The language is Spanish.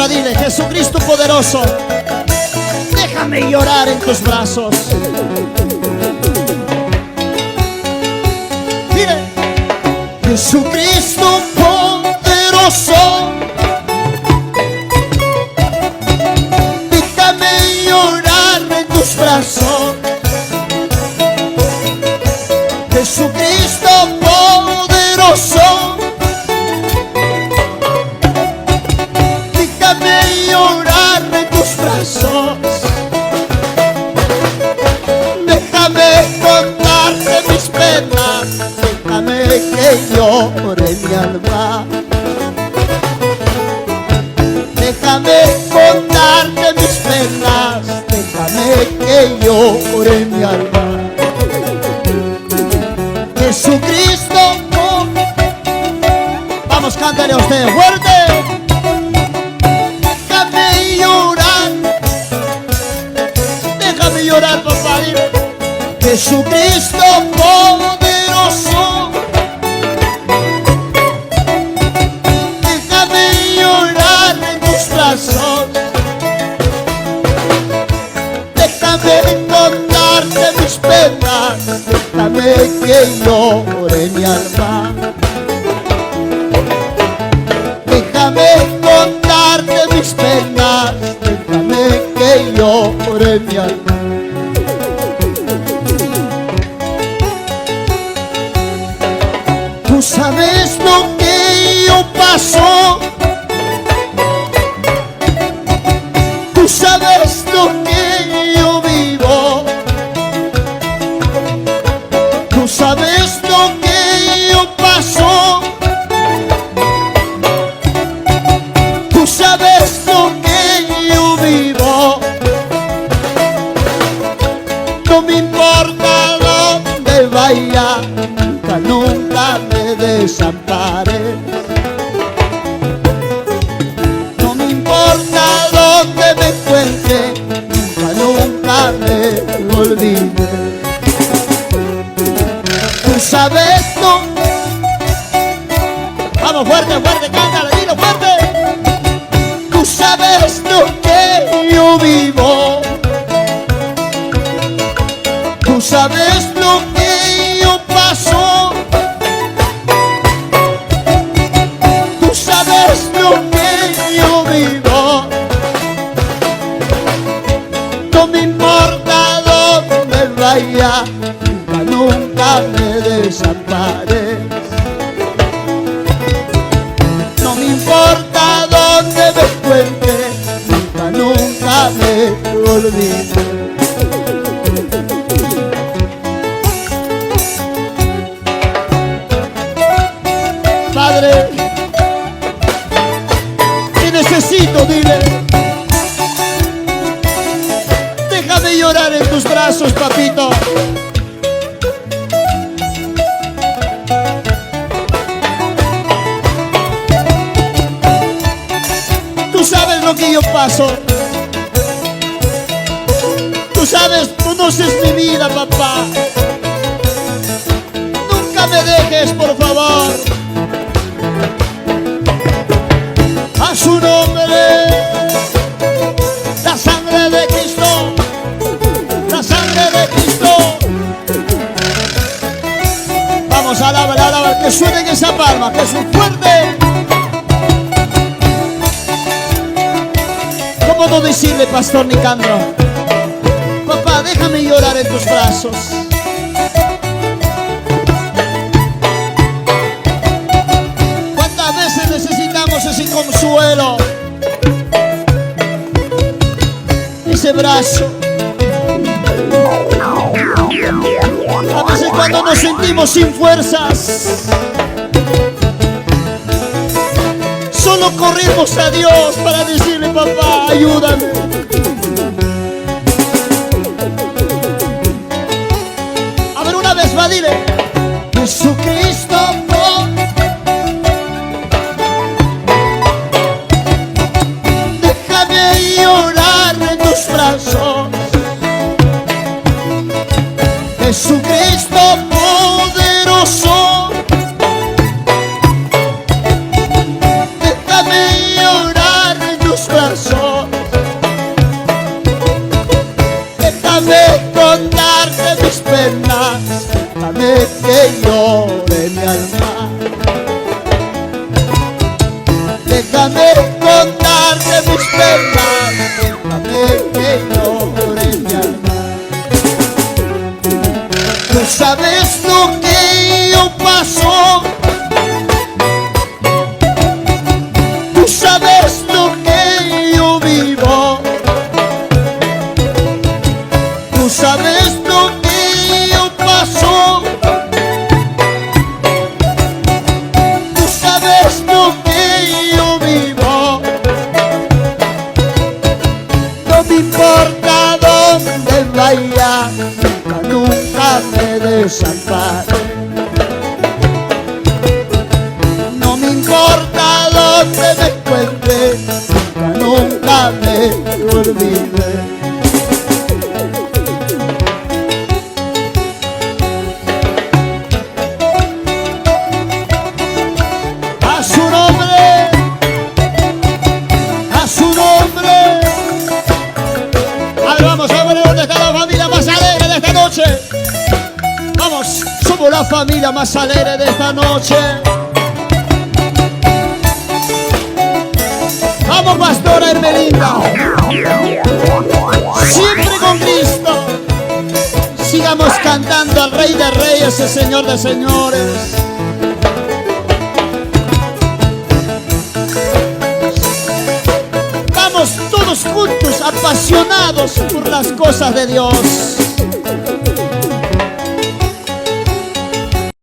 ahora dile: Jesucristo poderoso, déjame llorar en tus brazos. Dile: Jesucristo poderoso, déjame llorar en tus brazos. Jesucristo poderoso, déjame llorar en tus brazos. Déjame contarte mis penas, déjame que llore mi alma. Déjame contarte mis penas, déjame que llore mi alma. Jesucristo, vamos, cántale a usted fuerte. Déjame llorar, déjame llorar, papá, dile. Jesucristo poderoso, déjame llorar en tus brazos. Déjame contarte mis penas, déjame que llore mi alma. Déjame contarte mis penas, déjame que llore mi alma. Tú sabes lo que yo paso, tú sabes lo que yo vivo, tú sabes lo que yo paso, tú sabes lo que yo vivo. No me importa dónde vaya, nunca, nunca me desampares. No me importa dónde me encuentre, nunca, nunca me olvides. Tú sabes lo... Vamos, fuerte, fuerte, cántale, dilo fuerte. Tú sabes lo que yo vivo, tú sabes lo que yo paso, tú sabes lo que yo vivo. No me importa dónde vaya, nunca, nunca me desampares. No me importa dónde me encuentre, nunca, nunca me olvides. Padre, te necesito, dile. Déjame llorar en tus brazos, papito. Tú sabes lo que yo paso. Tú sabes, conoces mi vida, papá. Nunca me dejes, por favor. A su nombre, la sangre de Cristo, la sangre de Cristo. Vamos, alaba, alaba, que suene en esa palma, que es fuerte. ¿Cómo no decirle, pastor Nicandro? Papá, déjame llorar en tus brazos. ¿Cuántas veces necesitamos ese consuelo? Ese brazo. A veces cuando nos sentimos sin fuerzas, solo corremos a Dios para decirle: papá, ayúdame. A ver, una vez va, dile: Jesucristo, déjame llorar en tus brazos. Jesucristo poderoso, déjame llorar en tus brazos. déjame contarte mis penas, déjame que llore mi alma. Tú sabes lo que yo paso, tú sabes lo que yo vivo, tú sabes lo que yo paso, tú sabes lo que yo vivo. No me importa dónde vaya, nunca me desampare. No me importa dónde me encuentre, nunca me olvide. A su nombre, a su nombre. A ver, vamos a ver dónde está la familia más alegre de esta noche. Vamos, somos la familia más alegre de esta noche. Vamos, pastora Hermelinda. Siempre con Cristo. Sigamos cantando al Rey de Reyes, el Señor de Señores. Vamos todos juntos, apasionados por las cosas de Dios.